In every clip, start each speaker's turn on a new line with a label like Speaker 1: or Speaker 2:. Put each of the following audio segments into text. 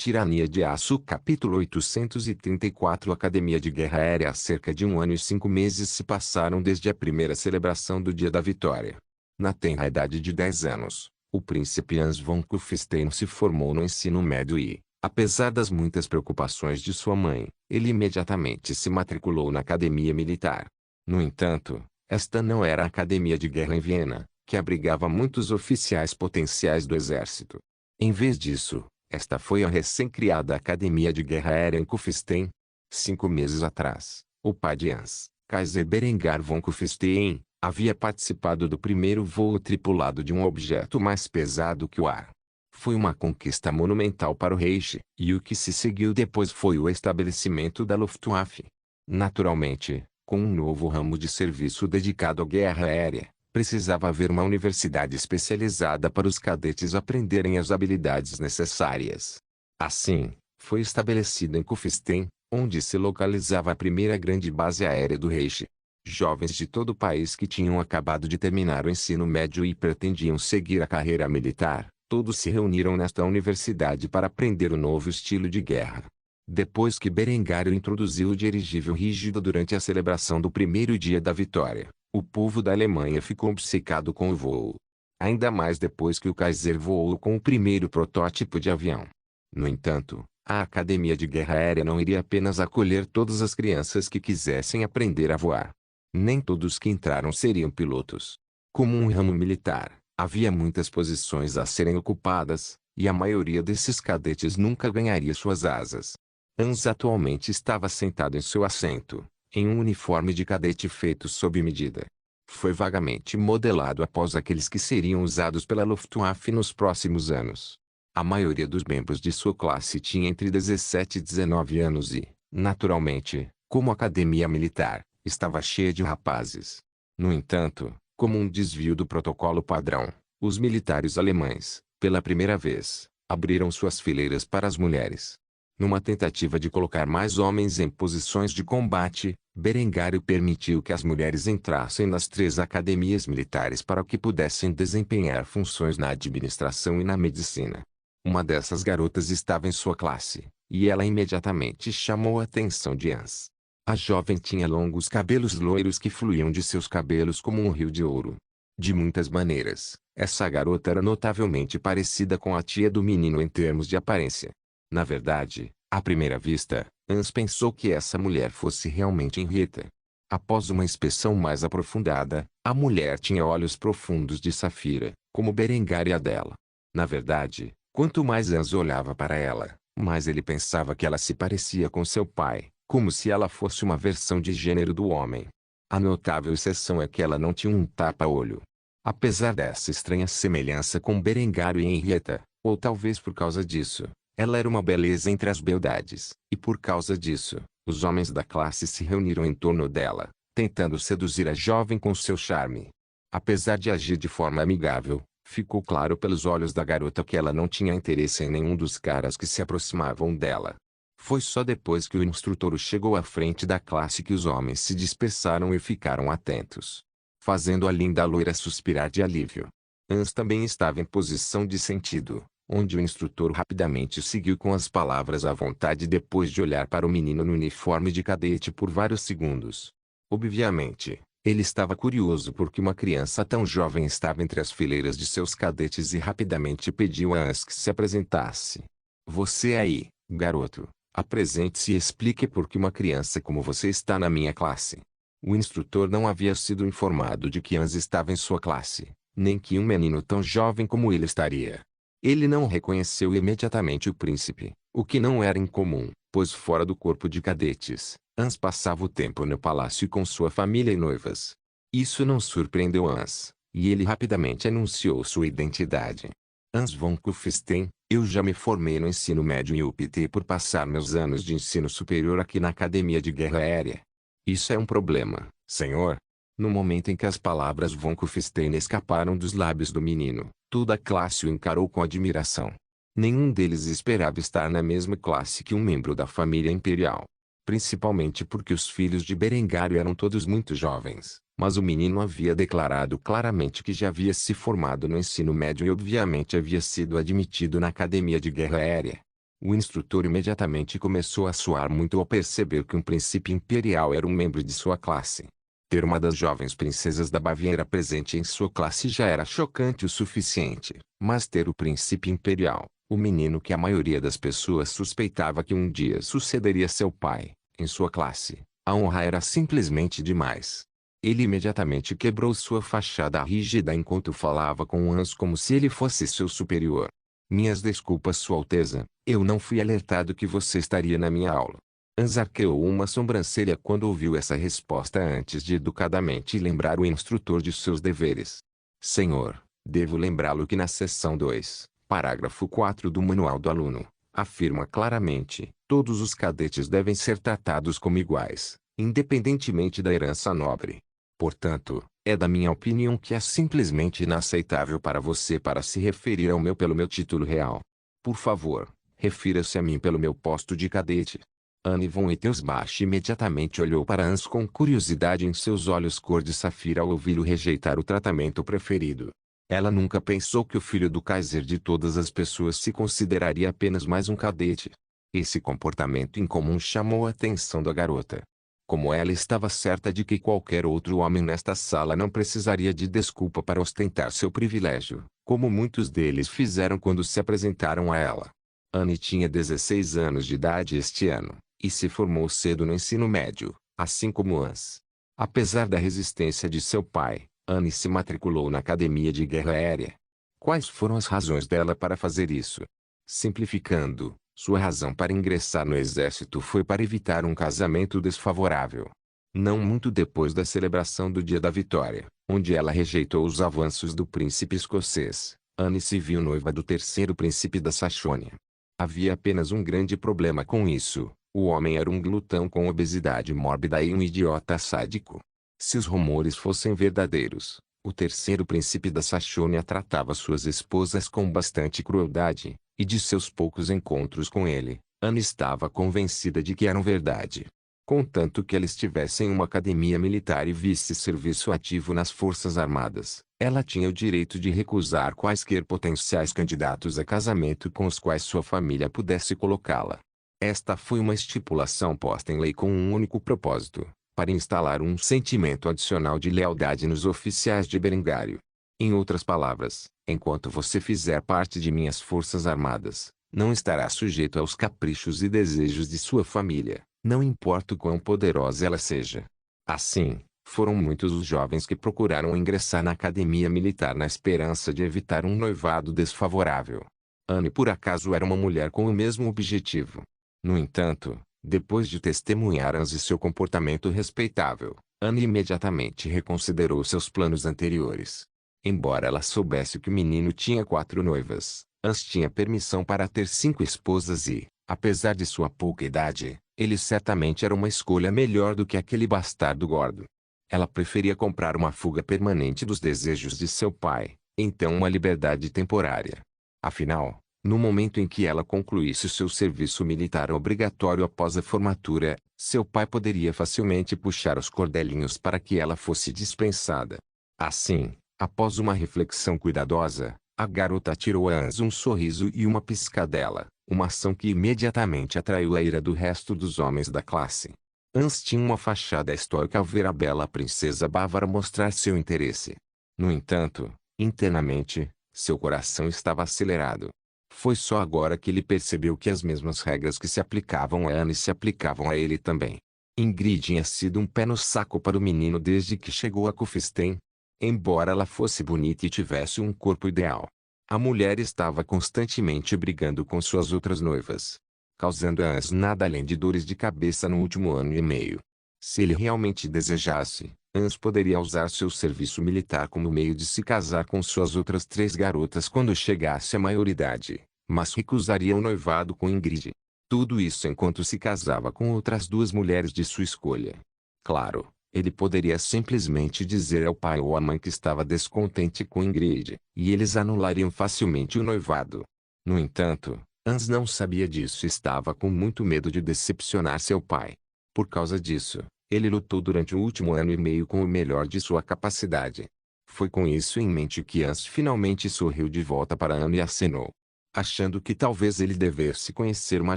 Speaker 1: Tirania de Aço Capítulo 834 Academia de Guerra Aérea. Há cerca de 1 ano e 5 meses se passaram desde a primeira celebração do Dia da Vitória. Na tenra idade de 10 anos, o príncipe Hans von Kufstein se formou no ensino médio e, apesar das muitas preocupações de sua mãe, ele imediatamente se matriculou na academia militar. No entanto, esta não era a academia de guerra em Viena, que abrigava muitos oficiais potenciais do exército. Em vez disso, esta foi a recém-criada Academia de Guerra Aérea em Kufstein. 5 meses atrás, o pai de Hans, Kaiser Berengar von Kufstein, havia participado do primeiro voo tripulado de um objeto mais pesado que o ar. Foi uma conquista monumental para o Reich, e o que se seguiu depois foi o estabelecimento da Luftwaffe. Naturalmente, com um novo ramo de serviço dedicado à guerra aérea, precisava haver uma universidade especializada para os cadetes aprenderem as habilidades necessárias. Assim, foi estabelecida em Kufstein, onde se localizava a primeira grande base aérea do Reich. Jovens de todo o país que tinham acabado de terminar o ensino médio e pretendiam seguir a carreira militar, todos se reuniram nesta universidade para aprender o novo estilo de guerra. Depois que Berengário introduziu o dirigível rígido durante a celebração do primeiro dia da vitória, o povo da Alemanha ficou obcecado com o voo. Ainda mais depois que o Kaiser voou com o primeiro protótipo de avião. No entanto, a Academia de Guerra Aérea não iria apenas acolher todas as crianças que quisessem aprender a voar. Nem todos que entraram seriam pilotos. Como um ramo militar, havia muitas posições a serem ocupadas, e a maioria desses cadetes nunca ganharia suas asas. Hans atualmente estava sentado em seu assento, em um uniforme de cadete feito sob medida. Foi vagamente modelado após aqueles que seriam usados pela Luftwaffe nos próximos anos. A maioria dos membros de sua classe tinha entre 17 e 19 anos e, naturalmente, como academia militar, estava cheia de rapazes. No entanto, como um desvio do protocolo padrão, os militares alemães, pela primeira vez, abriram suas fileiras para as mulheres. Numa tentativa de colocar mais homens em posições de combate, Berengário permitiu que as mulheres entrassem nas 3 academias militares para que pudessem desempenhar funções na administração e na medicina. Uma dessas garotas estava em sua classe, e ela imediatamente chamou a atenção de Hans. A jovem tinha longos cabelos loiros que fluíam de seus cabelos como um rio de ouro. De muitas maneiras, essa garota era notavelmente parecida com a tia do menino em termos de aparência. Na verdade, à primeira vista, Hans pensou que essa mulher fosse realmente Henrietta. Após uma inspeção mais aprofundada, a mulher tinha olhos profundos de safira, como Berengar e a dela. Na verdade, quanto mais Hans olhava para ela, mais ele pensava que ela se parecia com seu pai, como se ela fosse uma versão de gênero do homem. A notável exceção é que ela não tinha um tapa-olho. Apesar dessa estranha semelhança com Berengar e Henrietta, ou talvez por causa disso, ela era uma beleza entre as beldades, e por causa disso, os homens da classe se reuniram em torno dela, tentando seduzir a jovem com seu charme. Apesar de agir de forma amigável, ficou claro pelos olhos da garota que ela não tinha interesse em nenhum dos caras que se aproximavam dela. Foi só depois que o instrutor chegou à frente da classe que os homens se dispersaram e ficaram atentos, fazendo a linda loira suspirar de alívio. Hans também estava em posição de sentido, onde o instrutor rapidamente seguiu com as palavras à vontade depois de olhar para o menino no uniforme de cadete por vários segundos. Obviamente, ele estava curioso porque uma criança tão jovem estava entre as fileiras de seus cadetes e rapidamente pediu a Hans que se apresentasse. Você aí, garoto, apresente-se e explique por que uma criança como você está na minha classe. O instrutor não havia sido informado de que Hans estava em sua classe, nem que um menino tão jovem como ele estaria. Ele não reconheceu imediatamente o príncipe, o que não era incomum, pois fora do corpo de cadetes, Hans passava o tempo no palácio com sua família e noivas. Isso não surpreendeu Hans, e ele rapidamente anunciou sua identidade. Hans von Kufstein, eu já me formei no ensino médio e optei por passar meus anos de ensino superior aqui na Academia de Guerra Aérea. Isso é um problema, senhor? No momento em que as palavras von Kufstein escaparam dos lábios do menino, toda a classe o encarou com admiração. Nenhum deles esperava estar na mesma classe que um membro da família imperial. Principalmente porque os filhos de Berengário eram todos muito jovens, mas o menino havia declarado claramente que já havia se formado no ensino médio e obviamente havia sido admitido na Academia de Guerra Aérea. O instrutor imediatamente começou a suar muito ao perceber que um príncipe imperial era um membro de sua classe. Ter uma das jovens princesas da Baviera presente em sua classe já era chocante o suficiente, mas ter o príncipe imperial, o menino que a maioria das pessoas suspeitava que um dia sucederia seu pai, em sua classe, a honra era simplesmente demais. Ele imediatamente quebrou sua fachada rígida enquanto falava com Hans como se ele fosse seu superior. Minhas desculpas, Sua Alteza, eu não fui alertado que você estaria na minha aula. Hans arqueou uma sobrancelha quando ouviu essa resposta antes de educadamente lembrar o instrutor de seus deveres. Senhor, devo lembrá-lo que na seção 2, parágrafo 4 do Manual do Aluno, afirma claramente, todos os cadetes devem ser tratados como iguais, independentemente da herança nobre. Portanto, é da minha opinião que é simplesmente inaceitável para você para se referir ao meu pelo meu título real. Por favor, refira-se a mim pelo meu posto de cadete. Anne von Wittelsbach imediatamente olhou para Hans com curiosidade em seus olhos cor de safira ao ouvi-lo rejeitar o tratamento preferido. Ela nunca pensou que o filho do Kaiser de todas as pessoas se consideraria apenas mais um cadete. Esse comportamento incomum chamou a atenção da garota. Como ela estava certa de que qualquer outro homem nesta sala não precisaria de desculpa para ostentar seu privilégio, como muitos deles fizeram quando se apresentaram a ela. Anne tinha 16 anos de idade este ano, e se formou cedo no ensino médio, assim como Hans. Apesar da resistência de seu pai, Anne se matriculou na Academia de Guerra Aérea. Quais foram as razões dela para fazer isso? Simplificando, sua razão para ingressar no exército foi para evitar um casamento desfavorável. Não muito depois da celebração do Dia da Vitória, onde ela rejeitou os avanços do príncipe escocês, Anne se viu noiva do terceiro príncipe da Saxônia. Havia apenas um grande problema com isso: o homem era um glutão com obesidade mórbida e um idiota sádico. Se os rumores fossem verdadeiros, o terceiro príncipe da Saxônia tratava suas esposas com bastante crueldade, e de seus poucos encontros com ele, Anne estava convencida de que eram verdade. Contanto que ela estivesse em uma academia militar e visse serviço ativo nas Forças Armadas, ela tinha o direito de recusar quaisquer potenciais candidatos a casamento com os quais sua família pudesse colocá-la. Esta foi uma estipulação posta em lei com um único propósito: para instalar um sentimento adicional de lealdade nos oficiais de Berengário. Em outras palavras, enquanto você fizer parte de minhas Forças Armadas, não estará sujeito aos caprichos e desejos de sua família, não importa o quão poderosa ela seja. Assim, foram muitos os jovens que procuraram ingressar na academia militar na esperança de evitar um noivado desfavorável. Anne por acaso era uma mulher com o mesmo objetivo. No entanto, depois de testemunhar Hans e seu comportamento respeitável, Anne imediatamente reconsiderou seus planos anteriores. Embora ela soubesse que o menino tinha 4 noivas, Hans tinha permissão para ter 5 esposas e, apesar de sua pouca idade, ele certamente era uma escolha melhor do que aquele bastardo gordo. Ela preferia comprar uma fuga permanente dos desejos de seu pai, então uma liberdade temporária. Afinal, no momento em que ela concluísse seu serviço militar obrigatório após a formatura, seu pai poderia facilmente puxar os cordelinhos para que ela fosse dispensada. Assim, após uma reflexão cuidadosa, a garota atirou a Hans um sorriso e uma piscadela, uma ação que imediatamente atraiu a ira do resto dos homens da classe. Hans tinha uma fachada estoica ao ver a bela princesa bávara mostrar seu interesse. No entanto, internamente, seu coração estava acelerado. Foi só agora que ele percebeu que as mesmas regras que se aplicavam a Anne se aplicavam a ele também. Ingrid tinha sido um pé no saco para o menino desde que chegou a Kufstein. Embora ela fosse bonita e tivesse um corpo ideal, a mulher estava constantemente brigando com suas outras noivas, causando a Hans nada além de dores de cabeça no último ano e meio. Se ele realmente desejasse, Hans poderia usar seu serviço militar como meio de se casar com suas outras 3 garotas quando chegasse à maioridade, mas recusaria o noivado com Ingrid. Tudo isso enquanto se casava com outras 2 mulheres de sua escolha. Claro, ele poderia simplesmente dizer ao pai ou à mãe que estava descontente com Ingrid, e eles anulariam facilmente o noivado. No entanto, Hans não sabia disso e estava com muito medo de decepcionar seu pai. Por causa disso, ele lutou durante o último ano e meio com o melhor de sua capacidade. Foi com isso em mente que Hans finalmente sorriu de volta para Anne e acenou. achando que talvez ele devesse conhecer uma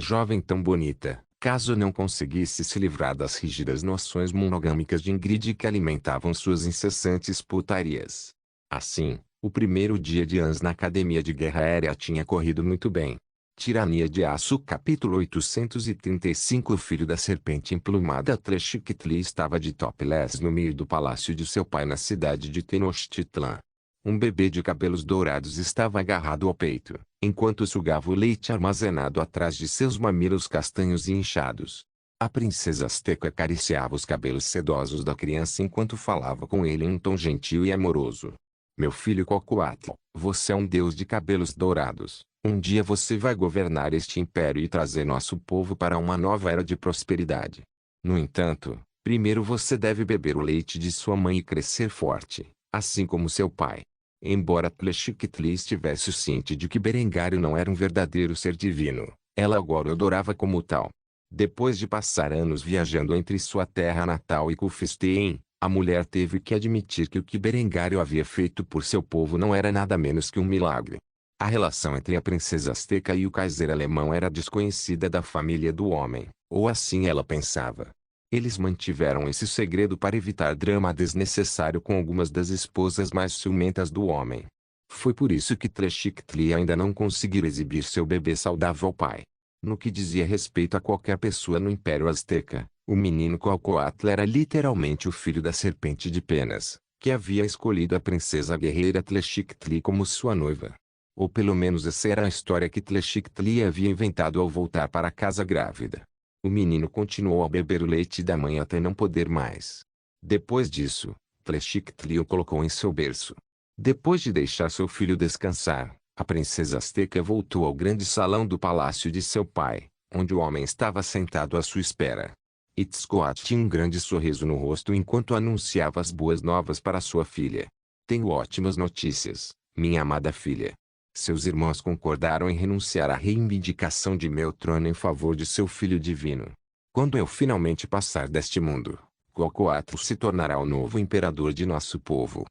Speaker 1: jovem tão bonita, caso não conseguisse se livrar das rígidas noções monogâmicas de Ingrid que alimentavam suas incessantes putarias. Assim, o primeiro dia de Hans na academia de guerra aérea tinha corrido muito bem. Tirania de Aço capítulo 835 O filho da serpente emplumada Tleshiketli estava de topless no meio do palácio de seu pai na cidade de Tenochtitlan. Um bebê de cabelos dourados estava agarrado ao peito, enquanto sugava o leite armazenado atrás de seus mamilos castanhos e inchados. A princesa Azteca acariciava os cabelos sedosos da criança enquanto falava com ele em um tom gentil e amoroso. Meu filho Cocoatl, você é um deus de cabelos dourados. Um dia você vai governar este império e trazer nosso povo para uma nova era de prosperidade. No entanto, primeiro você deve beber o leite de sua mãe e crescer forte, assim como seu pai. Embora Tleshiketli estivesse ciente de que Berengário não era um verdadeiro ser divino, ela agora o adorava como tal. Depois de passar anos viajando entre sua terra natal e Cufestein, a mulher teve que admitir que o que Berengário havia feito por seu povo não era nada menos que um milagre. A relação entre a princesa Azteca e o Kaiser alemão era desconhecida da família do homem, ou assim ela pensava. Eles mantiveram esse segredo para evitar drama desnecessário com algumas das esposas mais ciumentas do homem. Foi por isso que Tleshiketli ainda não conseguiu exibir seu bebê saudável ao pai. No que dizia respeito a qualquer pessoa no Império Azteca, o menino Cocoatl era literalmente o filho da serpente de penas, que havia escolhido a princesa guerreira Tleshiketli como sua noiva. Ou pelo menos essa era a história que Tleshiketli havia inventado ao voltar para casa grávida. O menino continuou a beber o leite da mãe até não poder mais. Depois disso, Tleshiketli o colocou em seu berço. Depois de deixar seu filho descansar, a princesa Azteca voltou ao grande salão do palácio de seu pai, onde o homem estava sentado à sua espera. Itzcoatl tinha um grande sorriso no rosto enquanto anunciava as boas novas para sua filha. Tenho ótimas notícias, minha amada filha. Seus irmãos concordaram em renunciar à reivindicação de meu trono em favor de seu filho divino. Quando eu finalmente passar deste mundo, Cocoatl se tornará o novo imperador de nosso povo.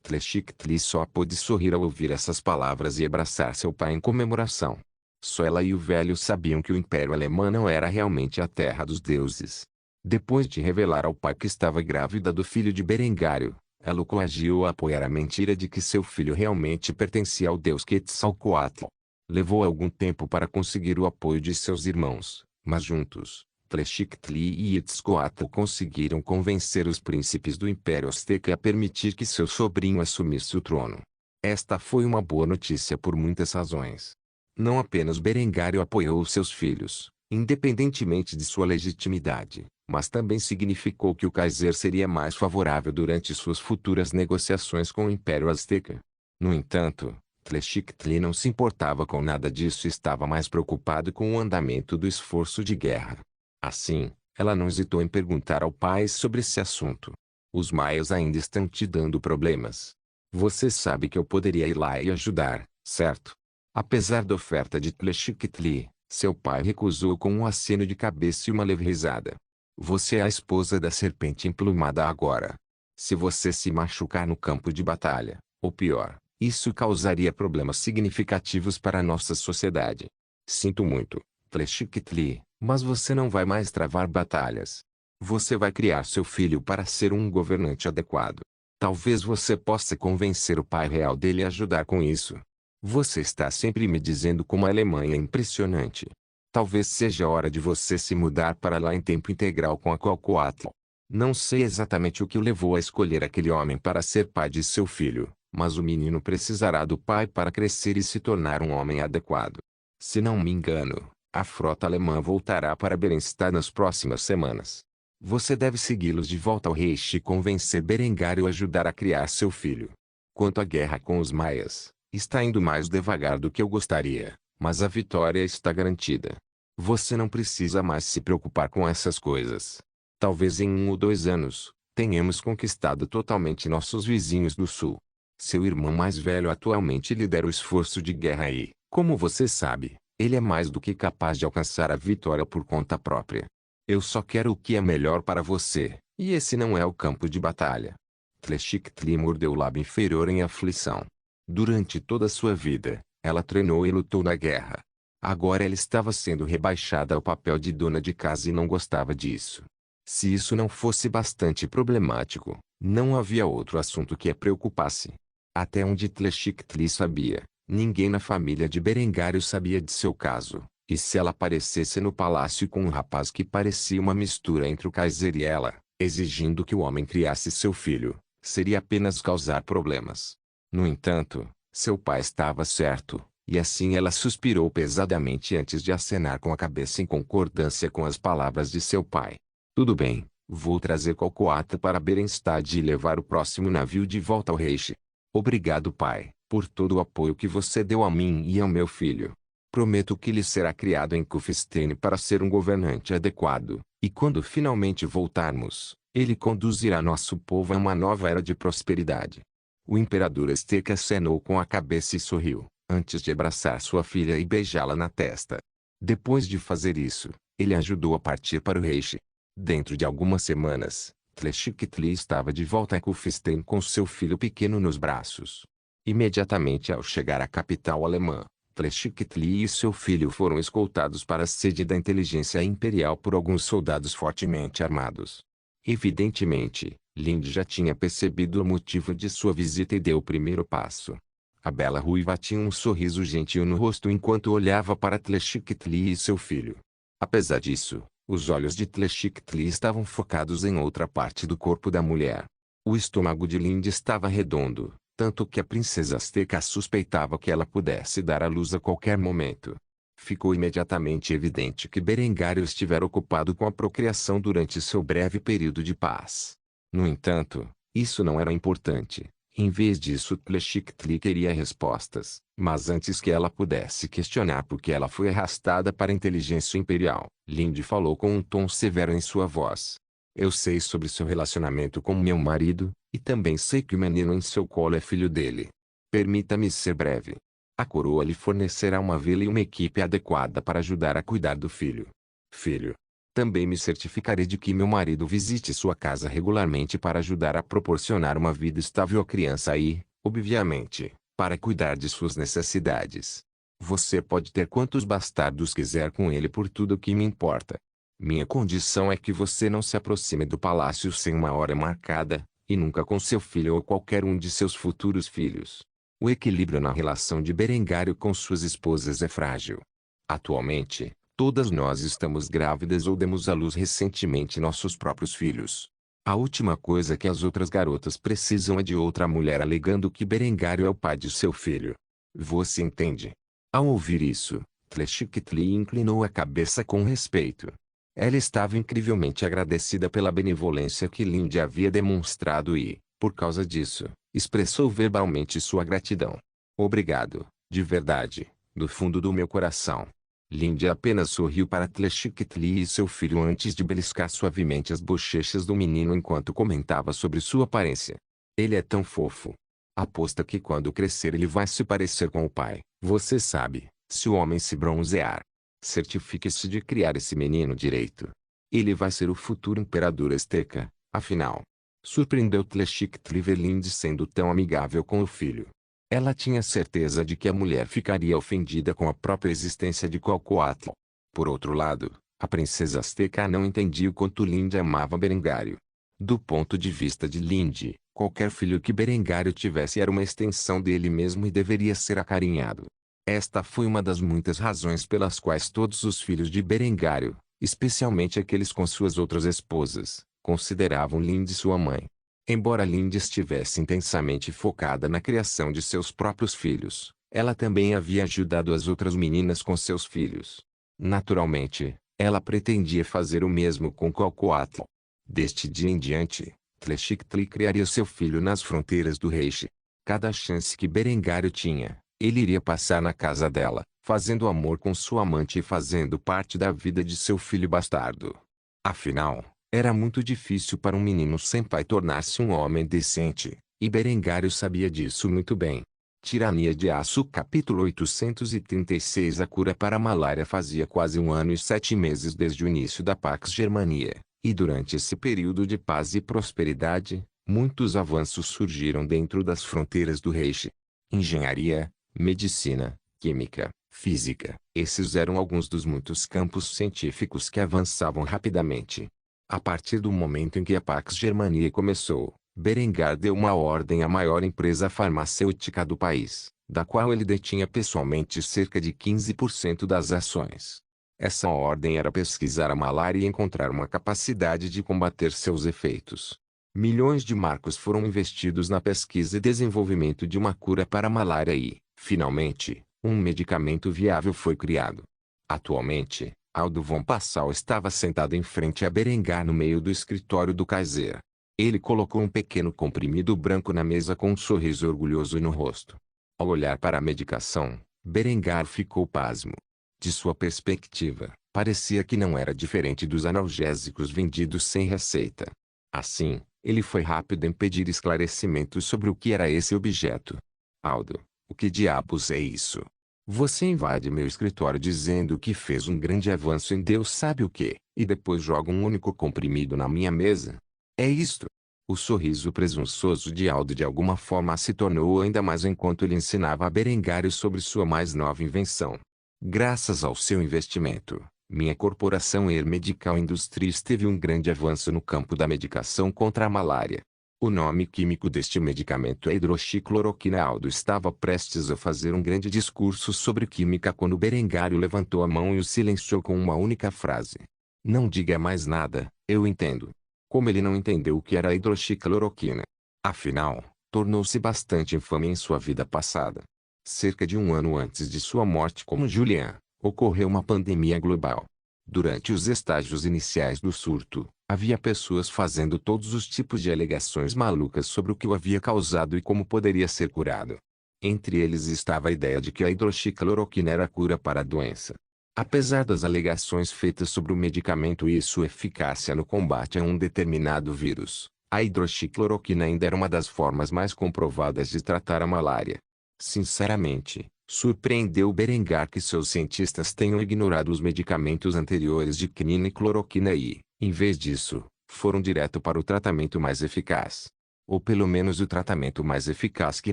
Speaker 1: Tleshiketli só pôde sorrir ao ouvir essas palavras e abraçar seu pai em comemoração. Só ela e o velho sabiam que o Império Alemão não era realmente a terra dos deuses. Depois de revelar ao pai que estava grávida do filho de Berengário, ela o coagiu a apoiar a mentira de que seu filho realmente pertencia ao deus Quetzalcoatl. Levou algum tempo para conseguir o apoio de seus irmãos, mas juntos, Tleshiketli e Itzcoatl conseguiram convencer os príncipes do Império Azteca a permitir que seu sobrinho assumisse o trono. Esta foi uma boa notícia por muitas razões. Não apenas Berengário apoiou seus filhos, independentemente de sua legitimidade, mas também significou que o Kaiser seria mais favorável durante suas futuras negociações com o Império Azteca. No entanto, Tleshiketli não se importava com nada disso e estava mais preocupado com o andamento do esforço de guerra. Assim, ela não hesitou em perguntar ao pai sobre esse assunto. Os maias ainda estão te dando problemas. Você sabe que eu poderia ir lá e ajudar, certo? Apesar da oferta de Tleshiketli, seu pai recusou com um aceno de cabeça e uma leve risada. Você é a esposa da serpente emplumada agora. Se você se machucar no campo de batalha, ou pior, isso causaria problemas significativos para a nossa sociedade. Sinto muito, Tleshiketli, mas você não vai mais travar batalhas. Você vai criar seu filho para ser um governante adequado. Talvez você possa convencer o pai real dele a ajudar com isso. Você está sempre me dizendo como a Alemanha é impressionante. Talvez seja hora de você se mudar para lá em tempo integral com a Cocoatl. Não sei exatamente o que o levou a escolher aquele homem para ser pai de seu filho, mas o menino precisará do pai para crescer e se tornar um homem adequado. Se não me engano, a frota alemã voltará para Berenstad nas próximas semanas. Você deve segui-los de volta ao Reich e convencer Berengário a ajudar a criar seu filho. Quanto à guerra com os maias, está indo mais devagar do que eu gostaria, mas a vitória está garantida. Você não precisa mais se preocupar com essas coisas. Talvez em 1 ou 2 anos, tenhamos conquistado totalmente nossos vizinhos do sul. Seu irmão mais velho atualmente lidera o esforço de guerra e, como você sabe, ele é mais do que capaz de alcançar a vitória por conta própria. Eu só quero o que é melhor para você, e esse não é o campo de batalha. Tleshiketli mordeu o lábio inferior em aflição. Durante toda sua vida, Ela treinou e lutou na guerra. Agora ela estava sendo rebaixada ao papel de dona de casa e não gostava disso. Se isso não fosse bastante problemático, não havia outro assunto que a preocupasse. Até onde Tleshik-Tli sabia, ninguém na família de Berengário sabia de seu caso, e se ela aparecesse no palácio com um rapaz que parecia uma mistura entre o Kaiser e ela, exigindo que o homem criasse seu filho, seria apenas causar problemas. No entanto, seu pai estava certo, e assim ela suspirou pesadamente antes de acenar com a cabeça em concordância com as palavras de seu pai. Tudo bem, vou trazer Cocoatl para Berenstad e levar o próximo navio de volta ao Reich. Obrigado, pai, por todo o apoio que você deu a mim e ao meu filho. Prometo que ele será criado em Kufstein para ser um governante adequado, e quando finalmente voltarmos, ele conduzirá nosso povo a uma nova era de prosperidade. O imperador Azteca acenou com a cabeça e sorriu, antes de abraçar sua filha e beijá-la na testa. Depois de fazer isso, ele ajudou a partir para o Reich. Dentro de algumas semanas, Tleshik-Tli estava de volta a Kufstein com seu filho pequeno nos braços. Imediatamente ao chegar à capital alemã, Tleshik-Tli e seu filho foram escoltados para a sede da inteligência imperial por alguns soldados fortemente armados. Evidentemente, Lind já tinha percebido o motivo de sua visita e deu o primeiro passo. A bela ruiva tinha um sorriso gentil no rosto enquanto olhava para Tleshik-Tli e seu filho. Apesar disso, os olhos de Tleshik-Tli estavam focados em outra parte do corpo da mulher. O estômago de Lind estava redondo, tanto que a princesa Azteca suspeitava que ela pudesse dar à luz a qualquer momento. Ficou imediatamente evidente que Berengário estivera ocupado com a procriação durante seu breve período de paz. No entanto, isso não era importante. Em vez disso, Tleshik-Tli queria respostas, mas antes que ela pudesse questionar por que ela foi arrastada para a inteligência imperial, Lind falou com um tom severo em sua voz. Eu sei sobre seu relacionamento com meu marido, e também sei que o menino em seu colo é filho dele. Permita-me ser breve. A coroa lhe fornecerá uma vila e uma equipe adequada para ajudar a cuidar do filho. Filho. Também me certificarei de que meu marido visite sua casa regularmente para ajudar a proporcionar uma vida estável à criança e, obviamente, para cuidar de suas necessidades. Você pode ter quantos bastardos quiser com ele por tudo que me importa. Minha condição é que você não se aproxime do palácio sem uma hora marcada, e nunca com seu filho ou qualquer um de seus futuros filhos. O equilíbrio na relação de Berengário com suas esposas é frágil. Atualmente, todas nós estamos grávidas ou demos à luz recentemente nossos próprios filhos. A última coisa que as outras garotas precisam é de outra mulher alegando que Berengário é o pai de seu filho. Você entende? Ao ouvir isso, Tleshik-Tli inclinou a cabeça com respeito. Ela estava incrivelmente agradecida pela benevolência que Lind havia demonstrado e, por causa disso, expressou verbalmente sua gratidão. Obrigado, de verdade, do fundo do meu coração. Lind apenas sorriu para Tleshik-Tli e seu filho antes de beliscar suavemente as bochechas do menino enquanto comentava sobre sua aparência. Ele é tão fofo. Aposta que quando crescer ele vai se parecer com o pai. Você sabe, se o homem se bronzear, certifique-se de criar esse menino direito. Ele vai ser o futuro imperador Azteca, afinal. Surpreendeu Tleshik-Tli ver Lind sendo tão amigável com o filho. Ela tinha certeza de que a mulher ficaria ofendida com a própria existência de Cocoatl. Por outro lado, a princesa Azteca não entendia o quanto Lind amava Berengário. Do ponto de vista de Lind, qualquer filho que Berengário tivesse era uma extensão dele mesmo e deveria ser acarinhado. Esta foi uma das muitas razões pelas quais todos os filhos de Berengário, especialmente aqueles com suas outras esposas, consideravam Lind sua mãe. Embora Lind estivesse intensamente focada na criação de seus próprios filhos, ela também havia ajudado as outras meninas com seus filhos. Naturalmente, ela pretendia fazer o mesmo com Cocoatl. Deste dia em diante, Tleshik-Tli criaria seu filho nas fronteiras do Reich. Cada chance que Berengário tinha, ele iria passar na casa dela, fazendo amor com sua amante e fazendo parte da vida de seu filho bastardo. Afinal, era muito difícil para um menino sem pai tornar-se um homem decente, e Berengário sabia disso muito bem. Tirania de Aço Capítulo 836 A cura para a malária fazia quase 1 ano e 7 meses desde o início da Pax Germania, e durante esse período de paz e prosperidade, muitos avanços surgiram dentro das fronteiras do Reich. Engenharia, medicina, química, física. Esses eram alguns dos muitos campos científicos que avançavam rapidamente. A partir do momento em que a Pax Germania começou, Berengar deu uma ordem à maior empresa farmacêutica do país, da qual ele detinha pessoalmente cerca de 15% das ações. Essa ordem era pesquisar a malária e encontrar uma capacidade de combater seus efeitos. Milhões de marcos foram investidos na pesquisa e desenvolvimento de uma cura para a malária e, finalmente, um medicamento viável foi criado. Atualmente, Aldo von Passau estava sentado em frente a Berengar no meio do escritório do Kaiser. Ele colocou um pequeno comprimido branco na mesa com um sorriso orgulhoso no rosto. Ao olhar para a medicação, Berengar ficou pasmo. De sua perspectiva, parecia que não era diferente dos analgésicos vendidos sem receita. Assim, ele foi rápido em pedir esclarecimentos sobre o que era esse objeto. Aldo, o que diabos é isso? Você invade meu escritório dizendo que fez um grande avanço em Deus sabe o quê, e depois joga um único comprimido na minha mesa? É isto? O sorriso presunçoso de Aldo de alguma forma se tornou ainda mais enquanto ele ensinava a Berengário sobre sua mais nova invenção. Graças ao seu investimento, minha corporação Air Medical Industries teve um grande avanço no campo da medicação contra a malária. O nome químico deste medicamento é hidroxicloroquina. Aldo estava prestes a fazer um grande discurso sobre química quando Berengário levantou a mão e o silenciou com uma única frase. Não diga mais nada, eu entendo. Como ele não entendeu o que era a hidroxicloroquina. Afinal, tornou-se bastante infame em sua vida passada. Cerca de um ano antes de sua morte como Julian, ocorreu uma pandemia global. Durante os estágios iniciais do surto, havia pessoas fazendo todos os tipos de alegações malucas sobre o que o havia causado e como poderia ser curado. Entre eles estava a ideia de que a hidroxicloroquina era a cura para a doença. Apesar das alegações feitas sobre o medicamento e sua eficácia no combate a um determinado vírus, a hidroxicloroquina ainda era uma das formas mais comprovadas de tratar a malária. Sinceramente, surpreendeu Berengar que seus cientistas tenham ignorado os medicamentos anteriores de quinina e cloroquina e, em vez disso, foram direto para o tratamento mais eficaz. Ou pelo menos o tratamento mais eficaz que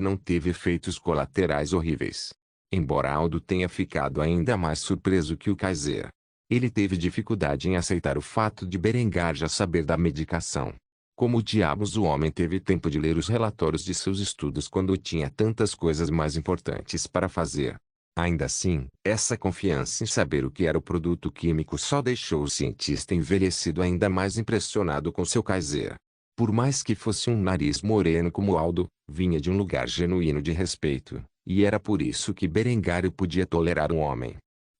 Speaker 1: não teve efeitos colaterais horríveis. Embora Aldo tenha ficado ainda mais surpreso que o Kaiser, ele teve dificuldade em aceitar o fato de Berengar já saber da medicação. Como diabos o homem teve tempo de ler os relatórios de seus estudos quando tinha tantas coisas mais importantes para fazer? Ainda assim, essa confiança em saber o que era o produto químico só deixou o cientista envelhecido ainda mais impressionado com seu Kaiser. Por mais que fosse um nariz moreno como Aldo, vinha de um lugar genuíno de respeito, e era por isso que Berengário podia tolerar um homem.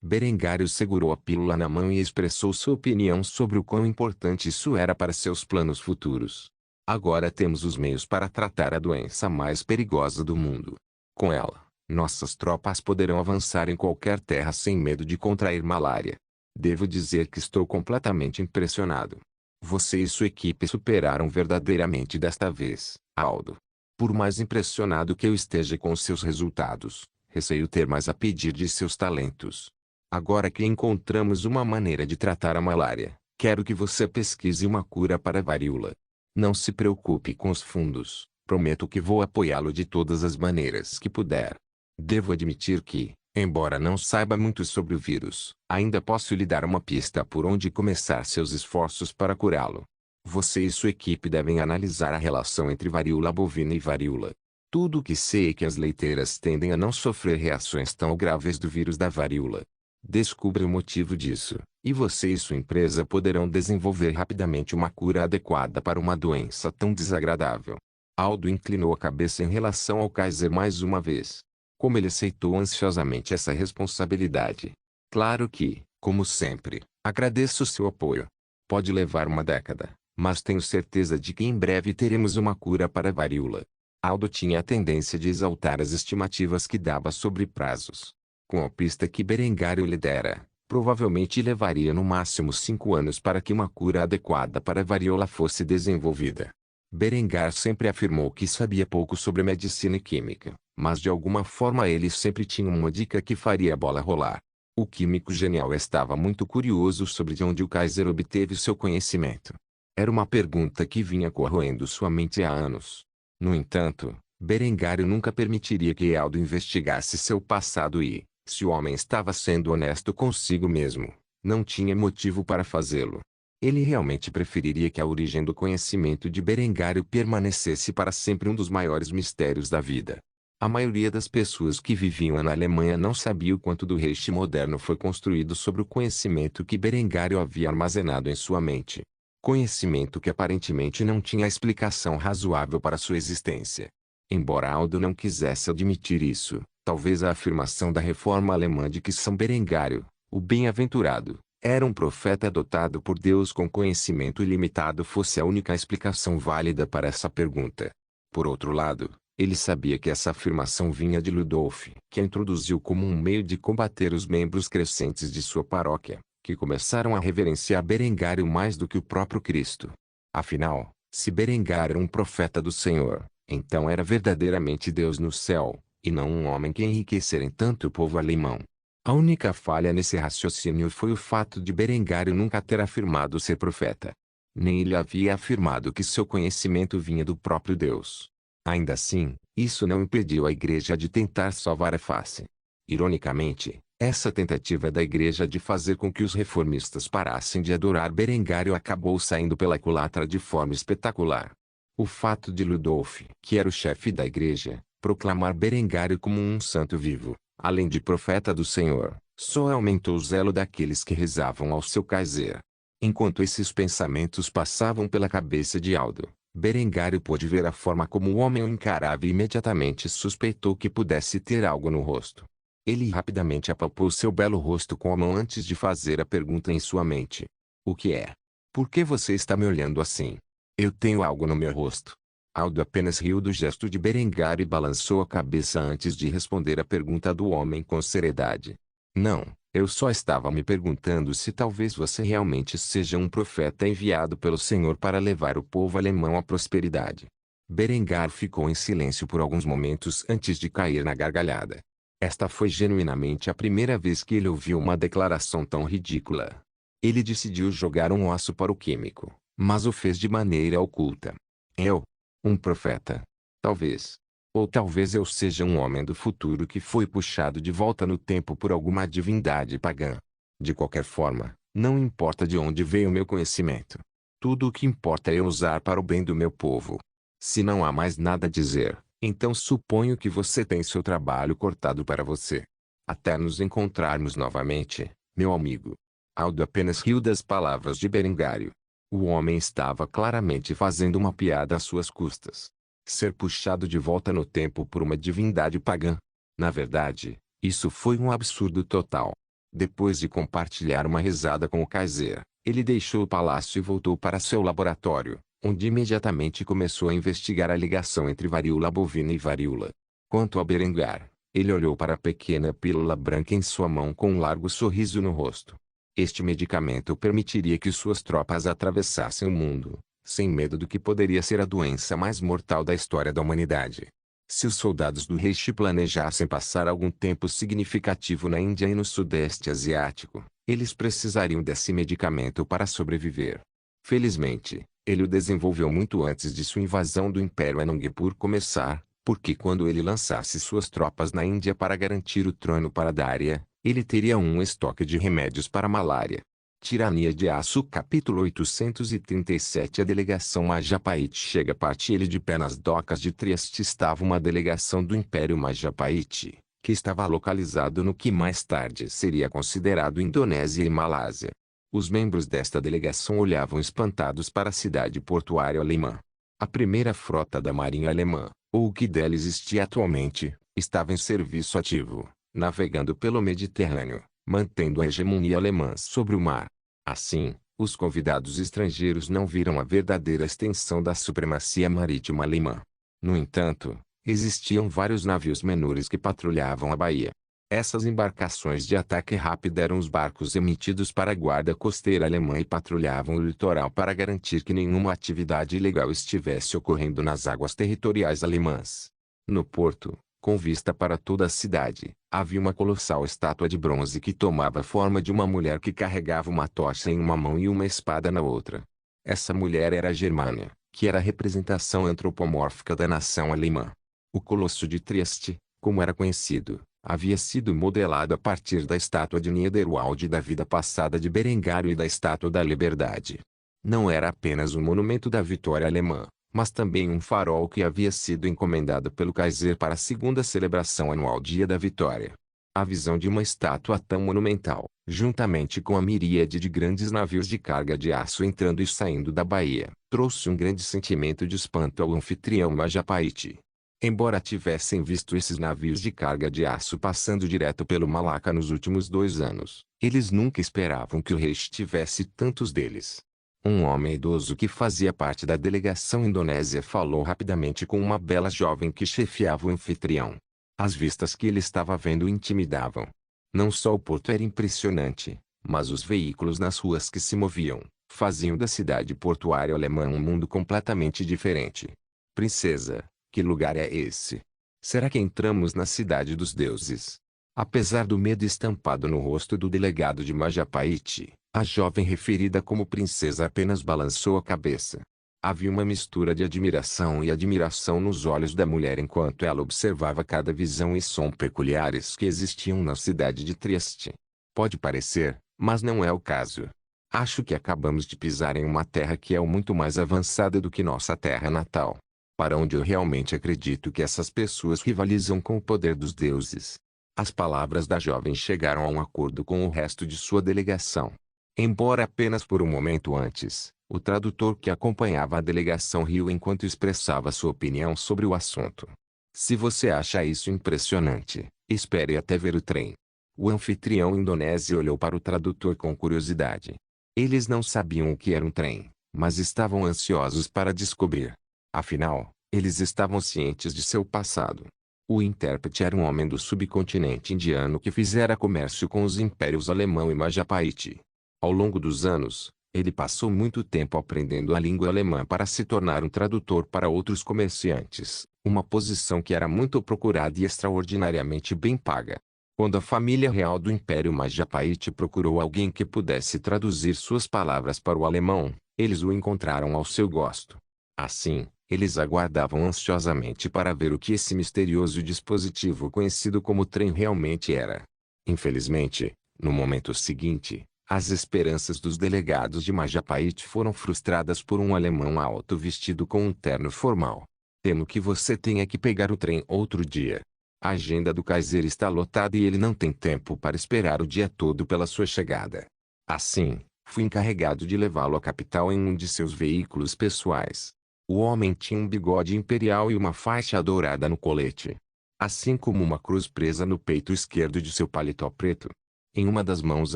Speaker 1: Berengário segurou a pílula na mão e expressou sua opinião sobre o quão importante isso era para seus planos futuros. Agora temos os meios para tratar a doença mais perigosa do mundo. Com ela, nossas tropas poderão avançar em qualquer terra sem medo de contrair malária. Devo dizer que estou completamente impressionado. Você e sua equipe superaram verdadeiramente desta vez, Aldo. Por mais impressionado que eu esteja com seus resultados, receio ter mais a pedir de seus talentos. Agora que encontramos uma maneira de tratar a malária, quero que você pesquise uma cura para a varíola. Não se preocupe com os fundos, prometo que vou apoiá-lo de todas as maneiras que puder. Devo admitir que, embora não saiba muito sobre o vírus, ainda posso lhe dar uma pista por onde começar seus esforços para curá-lo. Você e sua equipe devem analisar a relação entre varíola bovina e varíola. Tudo o que sei é que as leiteiras tendem a não sofrer reações tão graves do vírus da varíola. Descubra o motivo disso, e você e sua empresa poderão desenvolver rapidamente uma cura adequada para uma doença tão desagradável. Aldo inclinou a cabeça em relação ao Kaiser mais uma vez. Como ele aceitou ansiosamente essa responsabilidade. Claro que, como sempre, agradeço seu apoio. Pode levar uma década, mas tenho certeza de que em breve teremos uma cura para a varíola. Aldo tinha a tendência de exaltar as estimativas que dava sobre prazos. Com a pista que Berengário lhe dera, provavelmente levaria no máximo 5 anos para que uma cura adequada para a varíola fosse desenvolvida. Berengar sempre afirmou que sabia pouco sobre medicina e química, mas de alguma forma ele sempre tinha uma dica que faria a bola rolar. O químico genial estava muito curioso sobre de onde o Kaiser obteve seu conhecimento. Era uma pergunta que vinha corroendo sua mente há anos. No entanto, Berengário nunca permitiria que Aldo investigasse seu passado e, Se o homem estava sendo honesto consigo mesmo, não tinha motivo para fazê-lo. Ele realmente preferiria que a origem do conhecimento de Berengário permanecesse para sempre um dos maiores mistérios da vida. A maioria das pessoas que viviam na Alemanha não sabia o quanto do Reich moderno foi construído sobre o conhecimento que Berengário havia armazenado em sua mente. Conhecimento que aparentemente não tinha explicação razoável para sua existência. Embora Aldo não quisesse admitir isso, talvez a afirmação da reforma alemã de que São Berengário, o bem-aventurado, era um profeta dotado por Deus com conhecimento ilimitado fosse a única explicação válida para essa pergunta. Por outro lado, ele sabia que essa afirmação vinha de Ludolf, que a introduziu como um meio de combater os membros crescentes de sua paróquia, que começaram a reverenciar Berengário mais do que o próprio Cristo. Afinal, se Berengário era um profeta do Senhor, então era verdadeiramente Deus no céu, e não um homem que enriquecera em tanto o povo alemão. A única falha nesse raciocínio foi o fato de Berengário nunca ter afirmado ser profeta. Nem ele havia afirmado que seu conhecimento vinha do próprio Deus. Ainda assim, isso não impediu a Igreja de tentar salvar a face. Ironicamente, essa tentativa da Igreja de fazer com que os reformistas parassem de adorar Berengário acabou saindo pela culatra de forma espetacular. O fato de Ludolf, que era o chefe da Igreja, proclamar Berengário como um santo vivo, além de profeta do Senhor, só aumentou o zelo daqueles que rezavam ao seu Kaiser. Enquanto esses pensamentos passavam pela cabeça de Aldo, Berengário pôde ver a forma como o homem o encarava e imediatamente suspeitou que pudesse ter algo no rosto. Ele rapidamente apalpou seu belo rosto com a mão antes de fazer a pergunta em sua mente. O que é? Por que você está me olhando assim? Eu tenho algo no meu rosto. Aldo apenas riu do gesto de Berengário e balançou a cabeça antes de responder a pergunta do homem com seriedade. Não, eu só estava me perguntando se talvez você realmente seja um profeta enviado pelo Senhor para levar o povo alemão à prosperidade. Berengar ficou em silêncio por alguns momentos antes de cair na gargalhada. Esta foi genuinamente a primeira vez que ele ouviu uma declaração tão ridícula. Ele decidiu jogar um osso para o químico, mas o fez de maneira oculta. Eu? Um profeta? Talvez. Ou talvez eu seja um homem do futuro que foi puxado de volta no tempo por alguma divindade pagã. De qualquer forma, não importa de onde veio o meu conhecimento. Tudo o que importa é eu usar para o bem do meu povo. Se não há mais nada a dizer, então suponho que você tem seu trabalho cortado para você. Até nos encontrarmos novamente, meu amigo. Aldo apenas riu das palavras de Berengário. O homem estava claramente fazendo uma piada às suas custas. Ser puxado de volta no tempo por uma divindade pagã. Na verdade, isso foi um absurdo total. Depois de compartilhar uma risada com o Kaiser, ele deixou o palácio e voltou para seu laboratório, onde imediatamente começou a investigar a ligação entre varíola bovina e varíola. Quanto a Berengar, ele olhou para a pequena pílula branca em sua mão com um largo sorriso no rosto. Este medicamento permitiria que suas tropas atravessassem o mundo, sem medo do que poderia ser a doença mais mortal da história da humanidade. Se os soldados do Reich planejassem passar algum tempo significativo na Índia e no Sudeste Asiático, eles precisariam desse medicamento para sobreviver. Felizmente, ele o desenvolveu muito antes de sua invasão do Império Anangpur começar, porque quando ele lançasse suas tropas na Índia para garantir o trono para Dária, ele teria um estoque de remédios para a malária. Tirania de Aço Capítulo 837 A delegação Majapahit chega a partir ele de pé nas docas de Trieste estava uma delegação do Império Majapahit, que estava localizado no que mais tarde seria considerado Indonésia e Malásia. Os membros desta delegação olhavam espantados para a cidade portuária alemã. A primeira frota da Marinha Alemã, ou o que dela existia atualmente, estava em serviço ativo, navegando pelo Mediterrâneo, mantendo a hegemonia alemã sobre o mar. Assim, os convidados estrangeiros não viram a verdadeira extensão da supremacia marítima alemã. No entanto, existiam vários navios menores que patrulhavam a baía. Essas embarcações de ataque rápido eram os barcos emitidos para a guarda costeira alemã e patrulhavam o litoral para garantir que nenhuma atividade ilegal estivesse ocorrendo nas águas territoriais alemãs. No porto, com vista para toda a cidade, havia uma colossal estátua de bronze que tomava a forma de uma mulher que carregava uma tocha em uma mão e uma espada na outra. Essa mulher era a Germânia, que era a representação antropomórfica da nação alemã. O Colosso de Trieste, como era conhecido, Havia sido modelado a partir da estátua de Niederwald da vida passada de Berengário e da Estátua da Liberdade. Não era apenas um monumento da vitória alemã, mas também um farol que havia sido encomendado pelo Kaiser para a segunda celebração anual Dia da Vitória. A visão de uma estátua tão monumental, juntamente com a miríade de grandes navios de carga de aço entrando e saindo da baía, trouxe um grande sentimento de espanto ao anfitrião Majapahit. Embora tivessem visto esses navios de carga de aço passando direto pelo Malaca nos últimos 2 anos, eles nunca esperavam que o rei tivesse tantos deles. Um homem idoso que fazia parte da delegação indonésia falou rapidamente com uma bela jovem que chefiava o anfitrião. As vistas que ele estava vendo o intimidavam. Não só o porto era impressionante, mas os veículos nas ruas que se moviam, faziam da cidade portuária alemã um mundo completamente diferente. Princesa, que lugar é esse? Será que entramos na cidade dos deuses? Apesar do medo estampado no rosto do delegado de Majapahit, a jovem referida como princesa apenas balançou a cabeça. Havia uma mistura de admiração e admiração nos olhos da mulher enquanto ela observava cada visão e som peculiares que existiam na cidade de Trieste. Pode parecer, mas não é o caso. Acho que acabamos de pisar em uma terra que é muito mais avançada do que nossa terra natal. Para onde eu realmente acredito que essas pessoas rivalizam com o poder dos deuses. As palavras da jovem chegaram a um acordo com o resto de sua delegação. Embora apenas por um momento antes, o tradutor que acompanhava a delegação riu enquanto expressava sua opinião sobre o assunto. Se você acha isso impressionante, espere até ver o trem. O anfitrião indonésio olhou para o tradutor com curiosidade. Eles não sabiam o que era um trem, mas estavam ansiosos para descobrir. Afinal, eles estavam cientes de seu passado. O intérprete era um homem do subcontinente indiano que fizera comércio com os impérios alemão e Majapahit. Ao longo dos anos, ele passou muito tempo aprendendo a língua alemã para se tornar um tradutor para outros comerciantes, uma posição que era muito procurada e extraordinariamente bem paga. Quando a família real do Império Majapahit procurou alguém que pudesse traduzir suas palavras para o alemão, eles o encontraram ao seu gosto. Assim, eles aguardavam ansiosamente para ver o que esse misterioso dispositivo conhecido como trem realmente era. Infelizmente, no momento seguinte, as esperanças dos delegados de Majapahit foram frustradas por um alemão alto vestido com um terno formal. Temo que você tenha que pegar o trem outro dia. A agenda do Kaiser está lotada e ele não tem tempo para esperar o dia todo pela sua chegada. Assim, fui encarregado de levá-lo à capital em um de seus veículos pessoais. O homem tinha um bigode imperial e uma faixa dourada no colete. Assim como uma cruz presa no peito esquerdo de seu paletó preto. Em uma das mãos